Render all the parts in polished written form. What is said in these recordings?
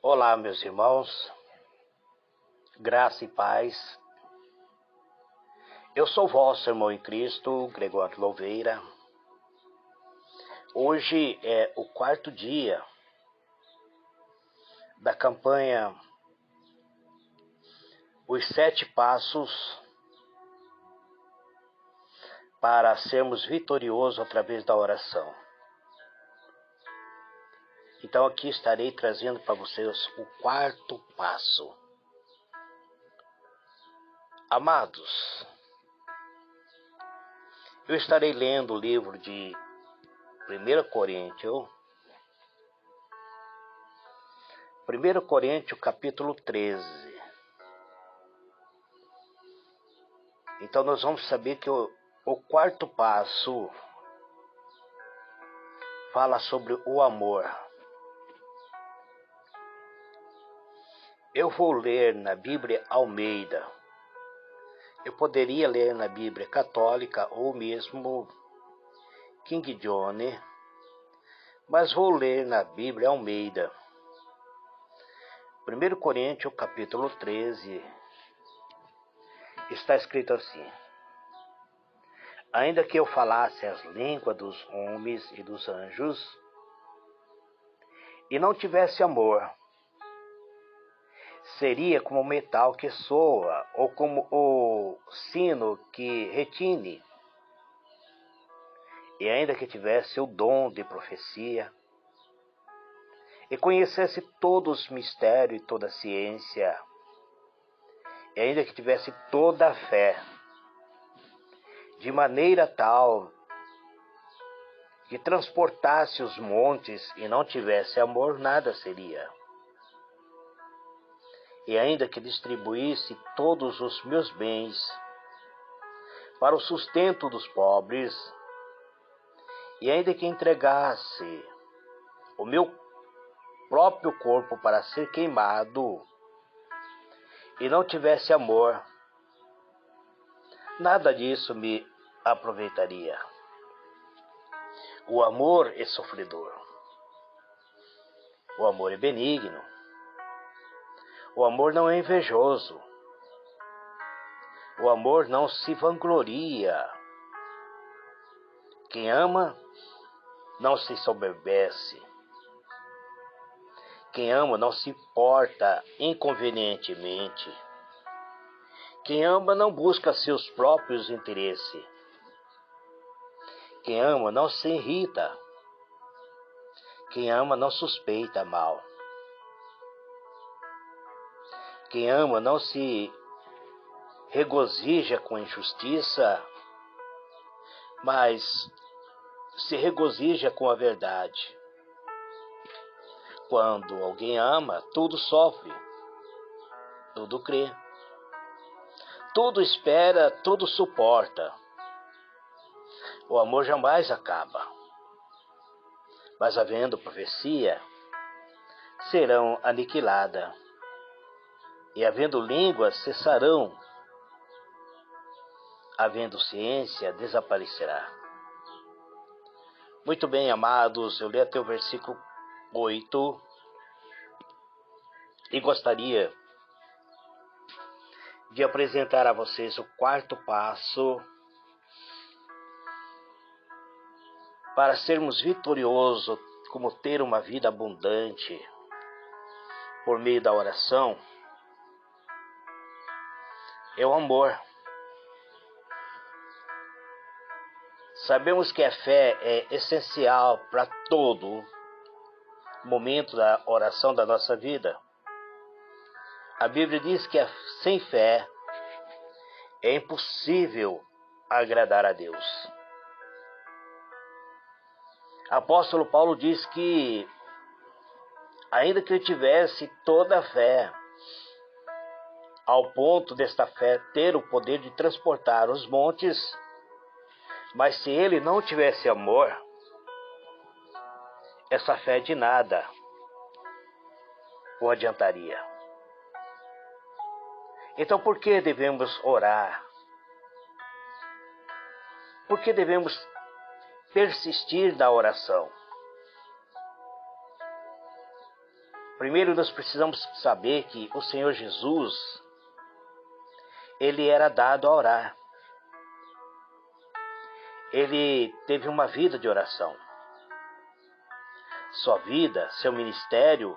Olá, meus irmãos, graça e paz. Eu sou vosso irmão em Cristo, Gregório Louveira. Hoje é o quarto dia da campanha Os 7 Passos para sermos vitoriosos através da oração. Então aqui estarei trazendo para vocês o quarto passo. Amados, eu estarei lendo o livro de 1 Coríntios capítulo 13. Então nós vamos saber que o quarto passo fala sobre o amor. Eu vou ler na Bíblia Almeida. Eu poderia ler na Bíblia Católica ou mesmo King James, mas vou ler na Bíblia Almeida. 1 Coríntios capítulo 13, está escrito assim: ainda que eu falasse as línguas dos homens e dos anjos, e não tivesse amor, seria como o metal que soa, ou como o sino que retine. E ainda que tivesse o dom de profecia, e conhecesse todos os mistérios e toda a ciência, e ainda que tivesse toda a fé, de maneira tal que transportasse os montes e não tivesse amor, nada seria. E ainda que distribuísse todos os meus bens para o sustento dos pobres, e ainda que entregasse o meu próprio corpo para ser queimado, e não tivesse amor, nada disso me aproveitaria. O amor é sofredor. O amor é benigno. O amor não é invejoso. O amor não se vangloria. Quem ama não se soberbece. Quem ama não se porta inconvenientemente. Quem ama não busca seus próprios interesses. Quem ama não se irrita. Quem ama não suspeita mal. Quem ama não se regozija com a injustiça, mas se regozija com a verdade. Quando alguém ama, tudo sofre, tudo crê, tudo espera, tudo suporta. O amor jamais acaba. Mas havendo profecia, serão aniquiladas. E havendo línguas, cessarão. Havendo ciência, desaparecerá. Muito bem, amados, eu li até o versículo 8 e gostaria de apresentar a vocês o quarto passo para sermos vitoriosos, como ter uma vida abundante por meio da oração. É o amor. Sabemos que a fé é essencial para todo momento da oração da nossa vida. A Bíblia diz que sem fé é impossível agradar a Deus. Apóstolo Paulo diz que, ainda que ele tivesse toda a fé, ao ponto desta fé ter o poder de transportar os montes, mas se ele não tivesse amor, essa fé de nada o adiantaria. Então, por que devemos orar? Por que devemos persistir na oração? Primeiro nós precisamos saber que o Senhor Jesus, ele era dado a orar. Ele teve uma vida de oração. Sua vida, seu ministério,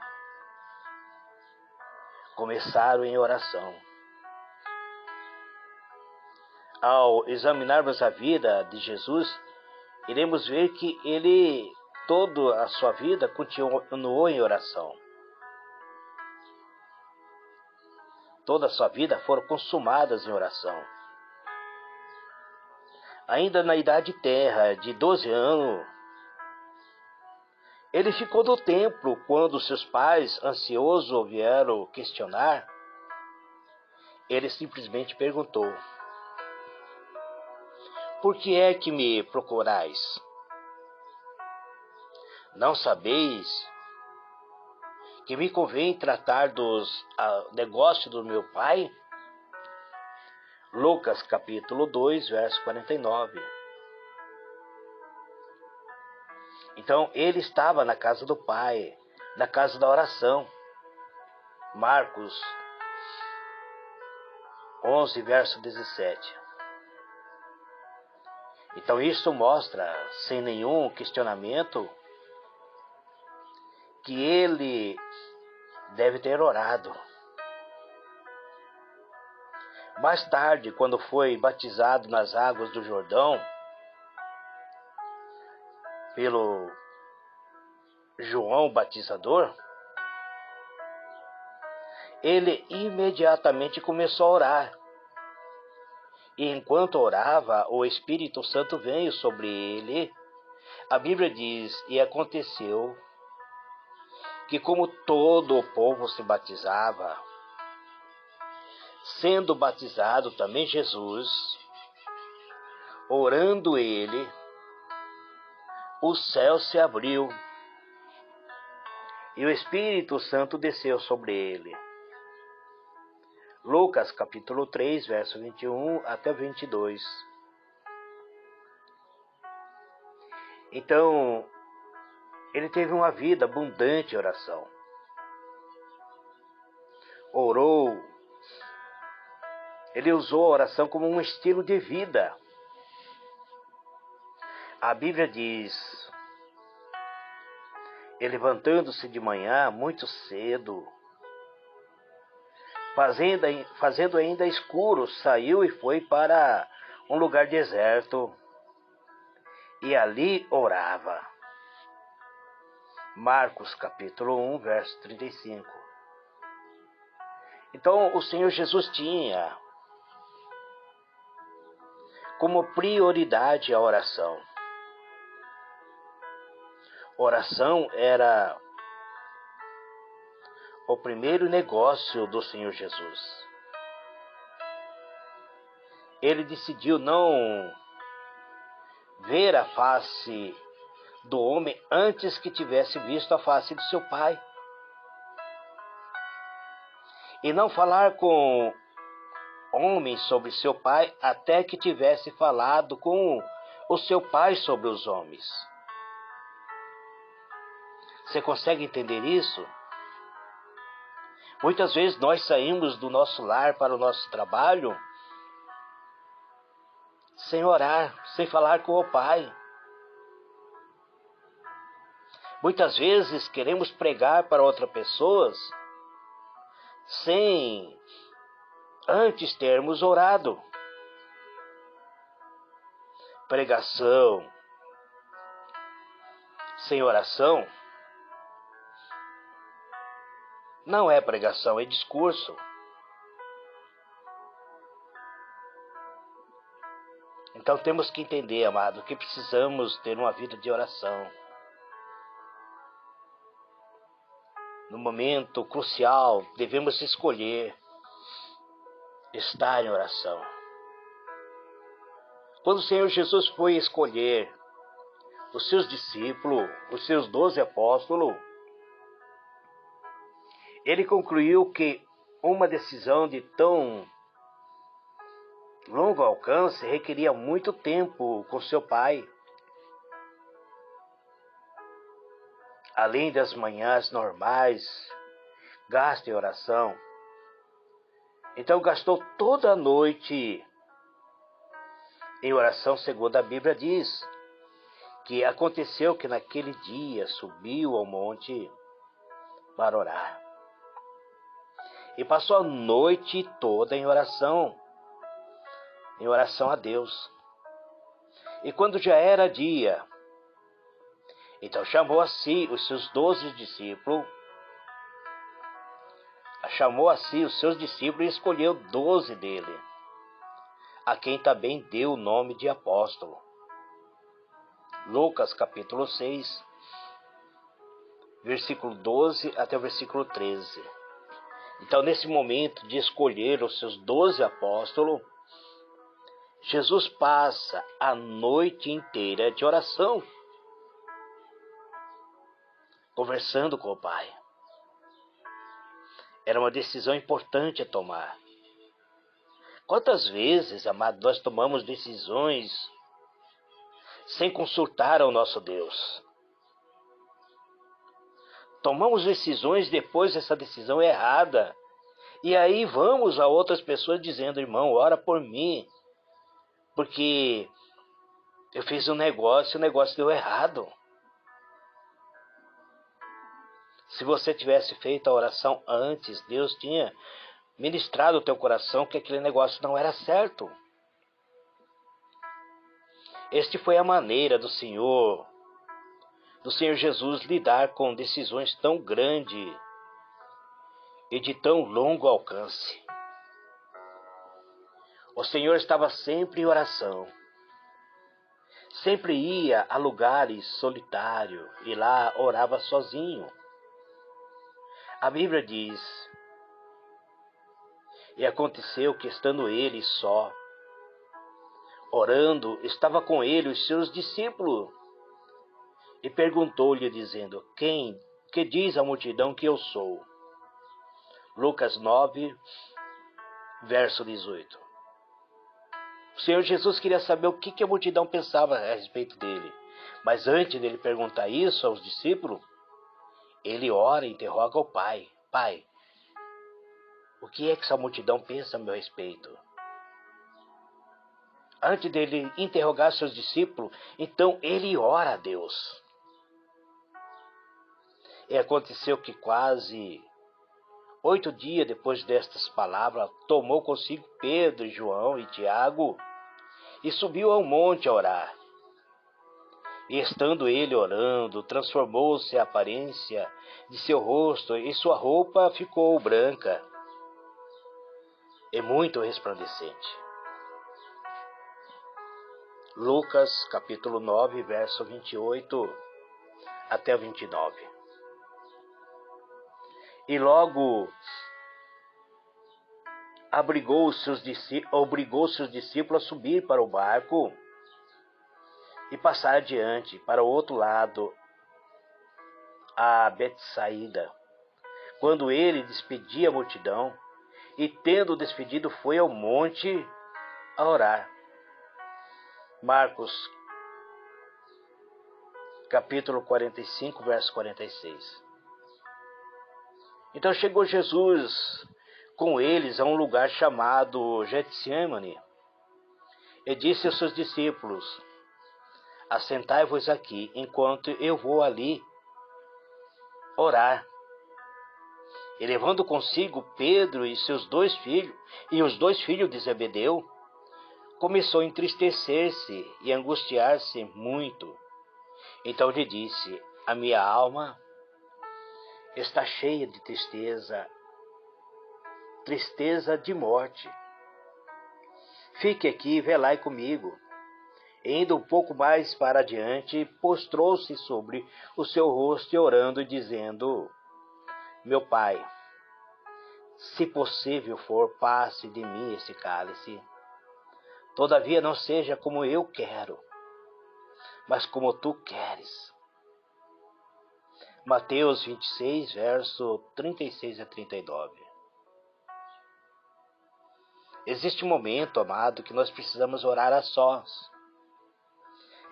começaram em oração. Ao examinarmos a vida de Jesus, iremos ver que ele, toda a sua vida, continuou em oração. Toda a sua vida foram consumadas em oração. Ainda na idade terra, de 12 anos, ele ficou no templo quando seus pais, ansiosos, vieram questionar. Ele simplesmente perguntou: por que é que me procurais? Não sabeis que me convém tratar dos negócios do meu pai? Lucas capítulo 2, verso 49. Então ele estava na casa do Pai, na casa da oração. Marcos 11, verso 17. Então isso mostra, sem nenhum questionamento, que ele deve ter orado. Mais tarde, quando foi batizado nas águas do Jordão, pelo João Batizador, ele imediatamente começou a orar. E enquanto orava, o Espírito Santo veio sobre ele. A Bíblia diz: e aconteceu que, como todo o povo se batizava, sendo batizado também Jesus, orando ele, o céu se abriu e o Espírito Santo desceu sobre ele. Lucas capítulo 3, verso 21 até 22. Então, ele teve uma vida abundante em oração. Orou. Ele usou a oração como um estilo de vida. A Bíblia diz: e levantando-se de manhã muito cedo, fazendo ainda escuro, saiu e foi para um lugar deserto e ali orava. Marcos capítulo 1, verso 35. Então o Senhor Jesus tinha como prioridade a oração. Oração era o primeiro negócio do Senhor Jesus. Ele decidiu não ver a face do homem antes que tivesse visto a face de seu Pai. E não falar com homens sobre seu Pai até que tivesse falado com o seu Pai sobre os homens. Você consegue entender isso? Muitas vezes nós saímos do nosso lar para o nosso trabalho sem orar, sem falar com o Pai. Muitas vezes queremos pregar para outras pessoas sem antes termos orado. Pregação sem oração não é pregação, é discurso. Então temos que entender, amado, que precisamos ter uma vida de oração. No momento crucial, devemos escolher estar em oração. Quando o Senhor Jesus foi escolher os seus discípulos, os seus 12 apóstolos, ele concluiu que uma decisão de tão longo alcance requeria muito tempo com seu Pai. Além das manhãs normais gasta em oração. Então gastou toda a noite em oração, segundo a Bíblia diz, que aconteceu que naquele dia subiu ao monte para orar. E passou a noite toda em oração a Deus. E quando já era dia, então chamou a si os seus 12 discípulos, e escolheu 12 dele, a quem também deu o nome de apóstolo. Lucas capítulo 6, versículo 12 até o versículo 13. Então, nesse momento de escolher os seus 12 apóstolos, Jesus passa a noite inteira de oração, conversando com o Pai. Era uma decisão importante a tomar. Quantas vezes, amados, nós tomamos decisões sem consultar ao nosso Deus? Tomamos decisões depois dessa decisão errada. E aí vamos a outras pessoas dizendo: irmão, ora por mim, porque eu fiz um negócio e o negócio deu errado. Se você tivesse feito a oração antes, Deus tinha ministrado o teu coração que aquele negócio não era certo. Este foi a maneira do Senhor Jesus lidar com decisões tão grandes e de tão longo alcance. O Senhor estava sempre em oração. Sempre ia a lugares solitários e lá orava sozinho. A Bíblia diz: e aconteceu que, estando ele só, orando, estava com ele os seus discípulos, e perguntou-lhe, dizendo: que diz a multidão que eu sou? Lucas 9, verso 18. O Senhor Jesus queria saber o que a multidão pensava a respeito dele. Mas antes dele perguntar isso aos discípulos, ele ora e interroga o Pai: Pai, o que é que essa multidão pensa a meu respeito? Antes dele interrogar seus discípulos, então ele ora a Deus. E aconteceu que quase 8 dias depois destas palavras, tomou consigo Pedro, João e Tiago e subiu ao monte a orar. E estando ele orando, transformou-se a aparência de seu rosto e sua roupa ficou branca e muito resplandecente. Lucas capítulo 9, verso 28 até o 29. E logo obrigou seus discípulos a subir para o barco e passar adiante para o outro lado, a Betsaída. Quando ele despedia a multidão, e tendo despedido, foi ao monte a orar. Marcos capítulo 45, verso 46. Então chegou Jesus com eles a um lugar chamado Getsemane, e disse aos seus discípulos: assentai-vos aqui, enquanto eu vou ali orar. E levando consigo Pedro e seus 2 filhos, e os 2 filhos de Zebedeu, começou a entristecer-se e angustiar-se muito. Então lhe disse: a minha alma está cheia de tristeza de morte. Fique aqui e velai comigo. E indo um pouco mais para adiante, prostrou-se sobre o seu rosto, orando e dizendo: meu Pai, se possível for, passe de mim esse cálice. Todavia não seja como eu quero, mas como tu queres. Mateus 26, verso 36 a 39. Existe um momento, amado, que nós precisamos orar a sós.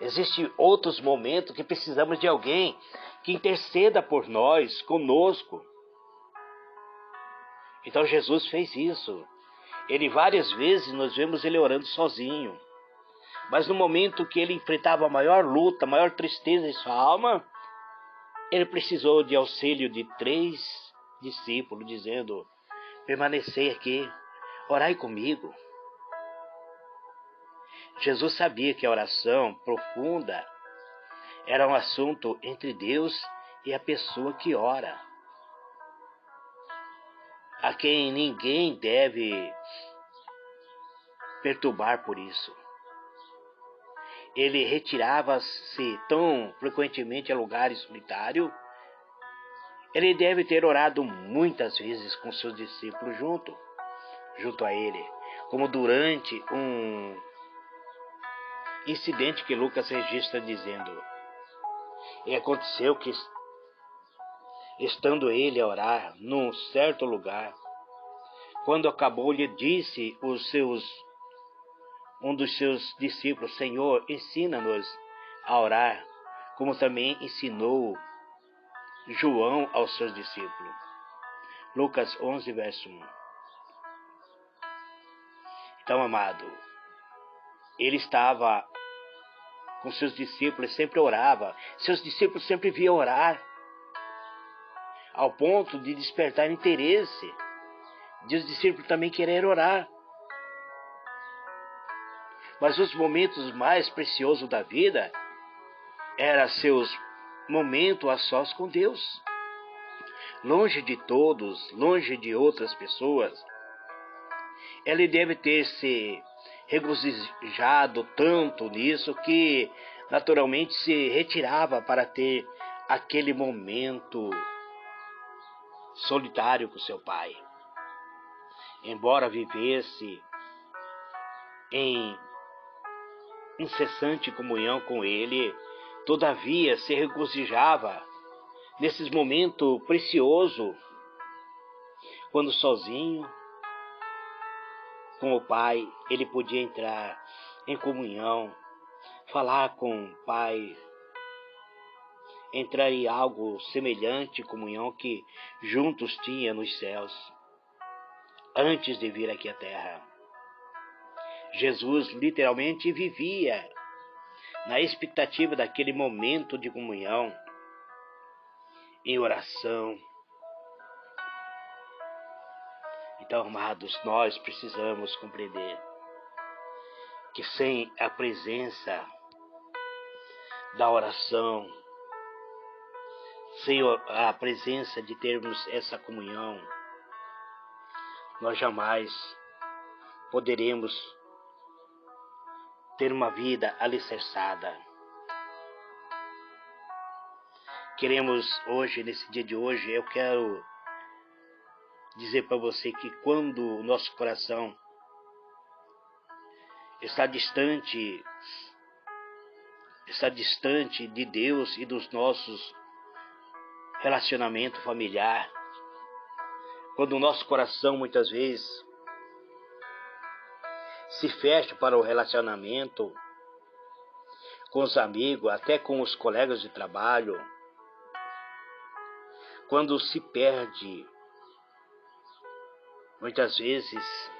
Existem outros momentos que precisamos de alguém que interceda por nós, conosco. Então Jesus fez isso. Ele várias vezes nós vemos ele orando sozinho. Mas no momento que ele enfrentava a maior luta, a maior tristeza em sua alma, ele precisou de auxílio de 3 discípulos, dizendo: permanecei aqui, orai comigo. Jesus sabia que a oração profunda era um assunto entre Deus e a pessoa que ora, a quem ninguém deve perturbar por isso. Ele retirava-se tão frequentemente a lugares solitários. Ele deve ter orado muitas vezes com seus discípulos junto a ele, como durante um incidente que Lucas registra dizendo: e aconteceu que, estando ele a orar num certo lugar, quando acabou, lhe disse um dos seus discípulos: Senhor, ensina-nos a orar, como também ensinou João aos seus discípulos. Lucas 11, verso 1. Então, amado, ele estava com seus discípulos, sempre orava. Seus discípulos sempre viam orar, ao ponto de despertar interesse de os discípulos também querer orar. Mas os momentos mais preciosos da vida eram seus momentos a sós com Deus, longe de todos, longe de outras pessoas. Ele deve ter se regozijado tanto nisso que naturalmente se retirava para ter aquele momento solitário com seu Pai. Embora vivesse em incessante comunhão com Ele, todavia se regozijava nesses momentos preciosos, quando sozinho com o Pai ele podia entrar em comunhão, falar com o Pai, entrar em algo semelhante à comunhão que juntos tinha nos céus, antes de vir aqui à terra. Jesus literalmente vivia na expectativa daquele momento de comunhão, em oração. Então, amados, nós precisamos compreender que sem a presença da oração, sem a presença de termos essa comunhão, nós jamais poderemos ter uma vida alicerçada. Queremos hoje, nesse dia de hoje, eu quero dizer para você que quando o nosso coração está distante de Deus e dos nossos relacionamentos familiares, quando o nosso coração muitas vezes se fecha para o relacionamento com os amigos, até com os colegas de trabalho, quando se perde, muitas vezes,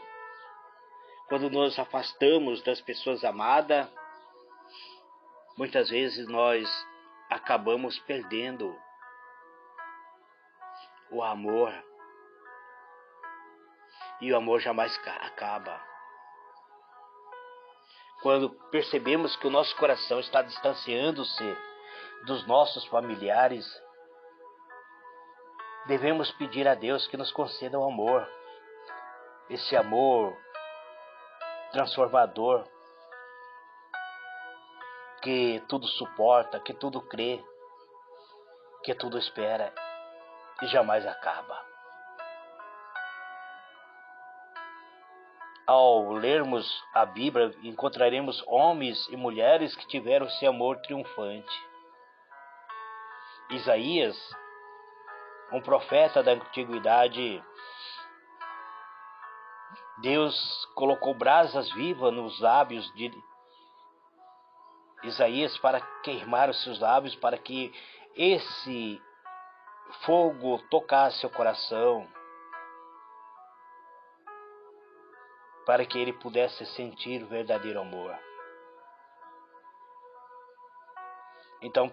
quando nos afastamos das pessoas amadas, muitas vezes nós acabamos perdendo o amor. E o amor jamais acaba. Quando percebemos que o nosso coração está distanciando-se dos nossos familiares, devemos pedir a Deus que nos conceda o amor. Esse amor transformador, que tudo suporta, que tudo crê, que tudo espera e jamais acaba. Ao lermos a Bíblia, encontraremos homens e mulheres que tiveram esse amor triunfante. Isaías, um profeta da antiguidade, Deus colocou brasas vivas nos lábios de Isaías para queimar os seus lábios, para que esse fogo tocasse o coração para que ele pudesse sentir o verdadeiro amor. Então,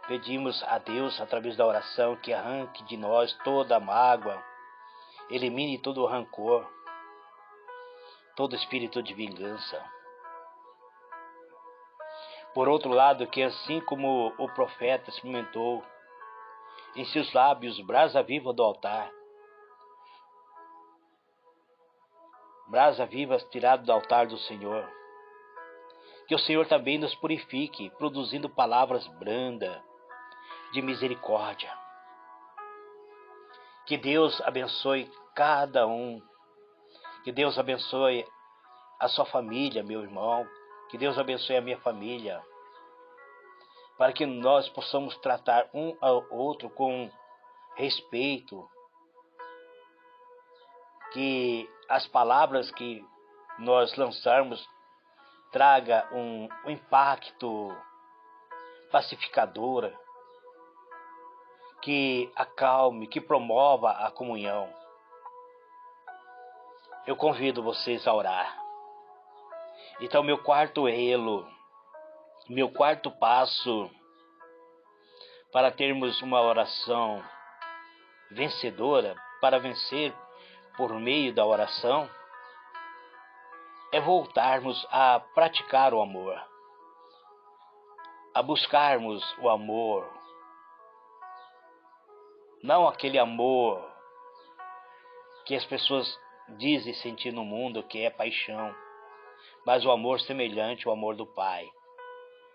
pedimos a Deus, através da oração, que arranque de nós toda a mágoa, elimine todo o rancor, todo espírito de vingança. Por outro lado, que assim como o profeta experimentou em seus lábios brasa viva do altar, brasa viva tirada do altar do Senhor, que o Senhor também nos purifique, produzindo palavras brandas de misericórdia. Que Deus abençoe cada um, que Deus abençoe a sua família, meu irmão, que Deus abençoe a minha família, para que nós possamos tratar um ao outro com respeito, que as palavras que nós lançarmos traga um impacto pacificador, que acalme, que promova a comunhão. Eu convido vocês a orar. Então, meu quarto elo, meu quarto passo para termos uma oração vencedora, para vencer por meio da oração, é voltarmos a praticar o amor, a buscarmos o amor, não aquele amor que as pessoas dizem sentir no mundo, que é paixão, mas o amor semelhante ao amor do Pai,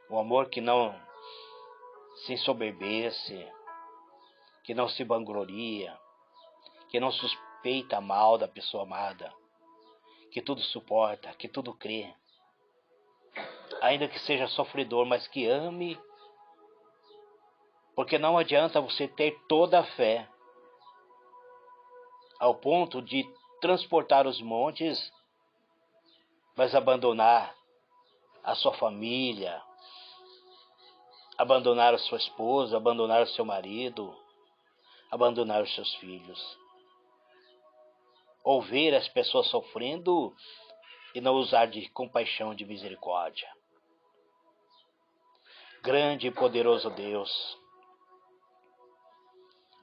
o amor que não se ensoberbece, que não se vangloria, que não suspeita mal da pessoa amada, que tudo suporta, que tudo crê, ainda que seja sofredor, mas que ame, porque não adianta você ter toda a fé ao ponto de transportar os montes, mas abandonar a sua família, abandonar a sua esposa, abandonar o seu marido, abandonar os seus filhos. Ou ver as pessoas sofrendo e não usar de compaixão, de misericórdia. Grande e poderoso Deus,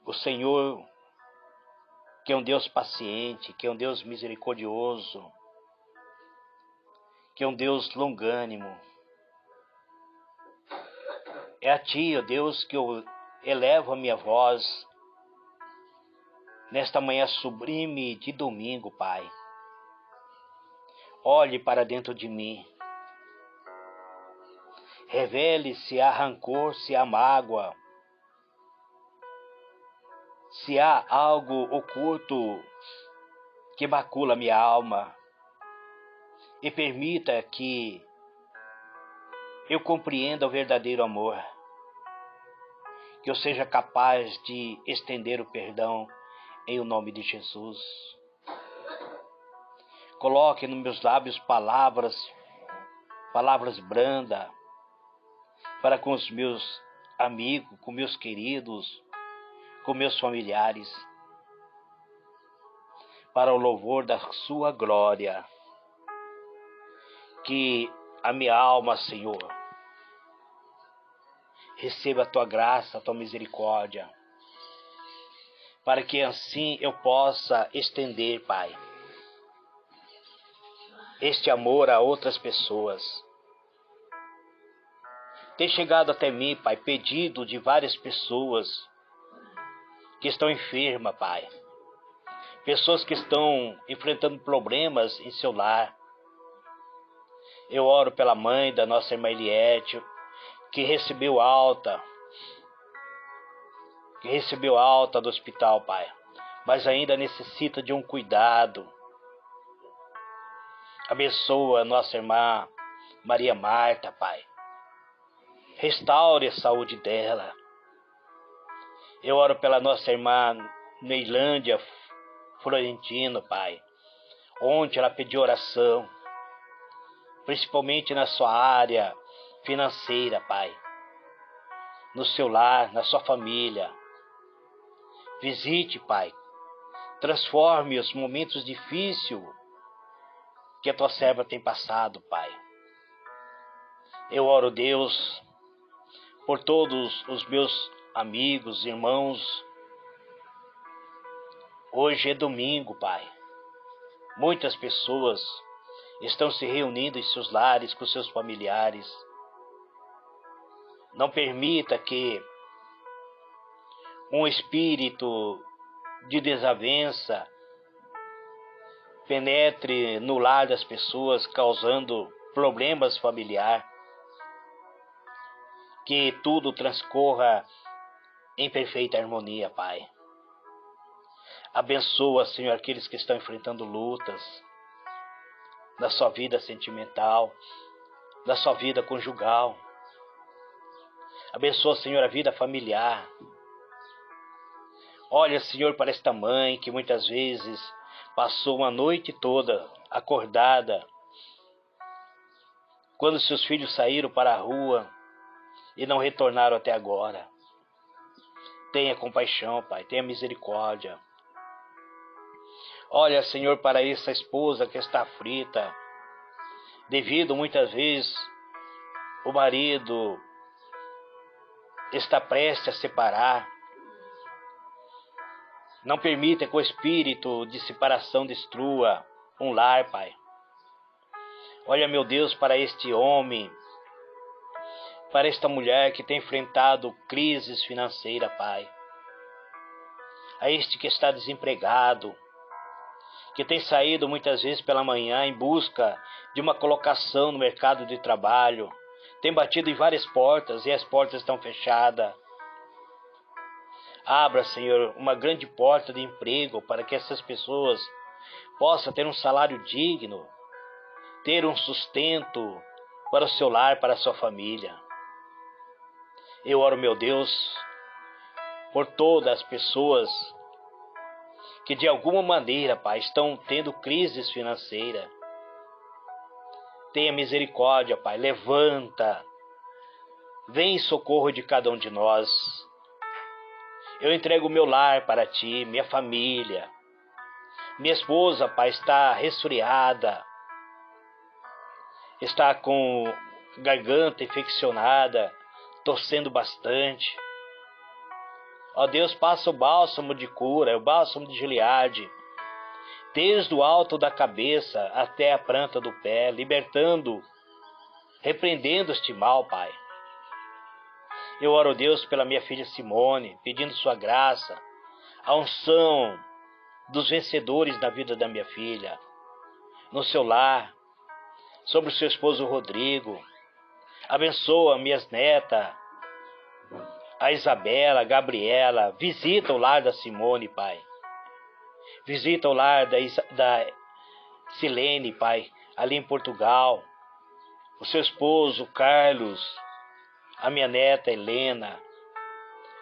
o Senhor, que é um Deus paciente, que é um Deus misericordioso, que é um Deus longânimo, é a Ti, ó Deus, que eu elevo a minha voz nesta manhã sublime de domingo, Pai. Olhe para dentro de mim. Revele se há rancor, se há mágoa, se há algo oculto que macula minha alma. E permita que eu compreenda o verdadeiro amor, que eu seja capaz de estender o perdão em o nome de Jesus. Coloque nos meus lábios palavras brandas, para com os meus amigos, com meus queridos, com meus familiares, para o louvor da sua glória. Que a minha alma, Senhor, receba a tua graça, a tua misericórdia, para que assim eu possa estender, Pai, este amor a outras pessoas. Tem chegado até mim, Pai, pedido de várias pessoas que estão enfermas, Pai, pessoas que estão enfrentando problemas em seu lar. Eu oro pela mãe da nossa irmã Eliette, que recebeu alta do hospital, Pai, mas ainda necessita de um cuidado. Abençoa a nossa irmã Maria Marta, Pai. Restaure a saúde dela. Eu oro pela nossa irmã Neilândia Florentino, Pai, onde ela pediu oração, principalmente na sua área financeira, Pai, no seu lar, na sua família. Visite, Pai, transforme os momentos difíceis que a tua serva tem passado, Pai. Eu oro, Deus, por todos os meus amigos, irmãos. Hoje é domingo, Pai. Muitas pessoas estão se reunindo em seus lares com seus familiares. Não permita que um espírito de desavença penetre no lar das pessoas, causando problemas familiares. Que tudo transcorra em perfeita harmonia, Pai. Abençoa, Senhor, aqueles que estão enfrentando lutas na sua vida sentimental, na sua vida conjugal. Abençoa, Senhor, a vida familiar. Olha, Senhor, para esta mãe que muitas vezes passou uma noite toda acordada, quando seus filhos saíram para a rua e não retornaram até agora. Tenha compaixão, Pai, tenha misericórdia. Olha, Senhor, para essa esposa que está aflita, devido muitas vezes o marido está prestes a separar. Não permita que o espírito de separação destrua um lar, Pai. Olha, meu Deus, para este homem, para esta mulher que tem enfrentado crises financeiras, Pai. A este que está desempregado, que tem saído muitas vezes pela manhã em busca de uma colocação no mercado de trabalho, tem batido em várias portas e as portas estão fechadas. Abra, Senhor, uma grande porta de emprego para que essas pessoas possam ter um salário digno, ter um sustento para o seu lar, para a sua família. Eu oro, meu Deus, por todas as pessoas que de alguma maneira, Pai, estão tendo crises financeiras. Tenha misericórdia, Pai, levanta, vem em socorro de cada um de nós. Eu entrego o meu lar para Ti, minha família. Minha esposa, Pai, está resfriada, está com garganta infeccionada, tossendo bastante. Ó Deus, passa o bálsamo de cura, o bálsamo de Gileade, desde o alto da cabeça até a planta do pé, libertando, repreendendo este mal, Pai. Eu oro, Deus, pela minha filha Simone, pedindo sua graça, a unção dos vencedores na vida da minha filha, no seu lar, sobre o seu esposo Rodrigo. Abençoa minhas netas, a Isabela, a Gabriela. Visita o lar da Simone, Pai. Visita o lar da Silene, Pai, ali em Portugal. O seu esposo Carlos, a minha neta Helena.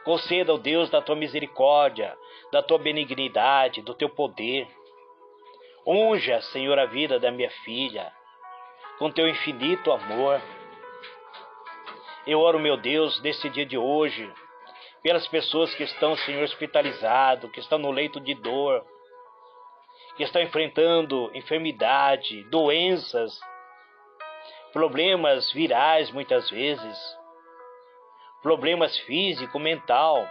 Conceda, ó Deus, da tua misericórdia, da tua benignidade, do teu poder. Unja, Senhor, a vida da minha filha com teu infinito amor. Eu oro, meu Deus, nesse dia de hoje, pelas pessoas que estão, Senhor, hospitalizadas, que estão no leito de dor, que estão enfrentando enfermidade, doenças, problemas virais muitas vezes, problemas físico, mental,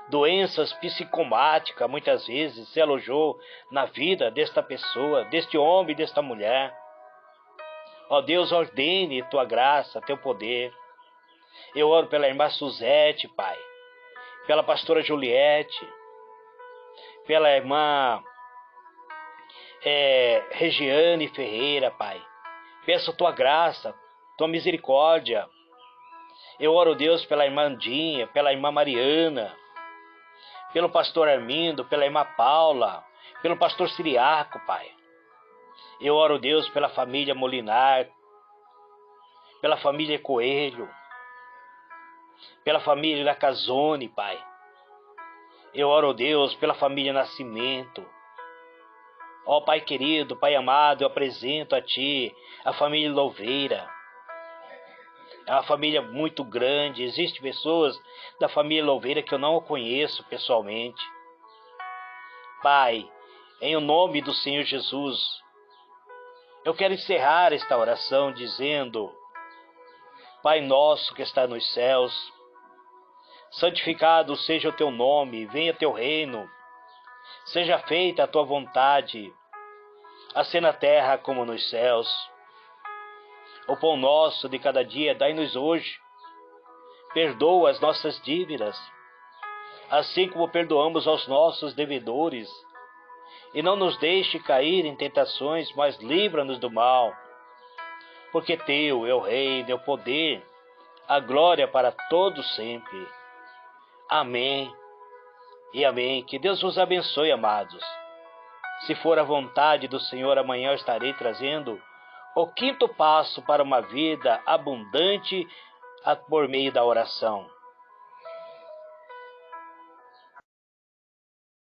doenças psicomáticas muitas vezes se alojou na vida desta pessoa, deste homem, desta mulher. Ó Deus, ordene tua graça, teu poder. Eu oro pela irmã Suzete, Pai, pela pastora Juliette, pela irmã Regiane Ferreira, Pai. Peço tua graça, tua misericórdia. Eu oro, Deus, pela irmã Andinha, pela irmã Mariana, pelo pastor Armindo, pela irmã Paula, pelo pastor Siriaco, Pai. Eu oro, Deus, pela família Molinar, pela família Coelho, pela família da Casone, Pai. Eu oro, Deus, pela família Nascimento. Ó Pai querido, Pai amado, eu apresento a Ti a família Louveira. É uma família muito grande. Existem pessoas da família Louveira que eu não conheço pessoalmente. Pai, em o nome do Senhor Jesus, Eu quero encerrar esta oração dizendo: Pai nosso que está nos céus, santificado seja o teu nome, venha teu reino, seja feita a tua vontade, assim na terra como nos céus. O pão nosso de cada dia dai-nos hoje. Perdoa as nossas dívidas, assim como perdoamos aos nossos devedores. E não nos deixe cair em tentações, mas livra-nos do mal. Porque teu é o reino, é o poder, a glória para todos sempre. Amém e amém. Que Deus vos abençoe, amados. Se for a vontade do Senhor, amanhã eu estarei trazendo o quinto passo para uma vida abundante por meio da oração.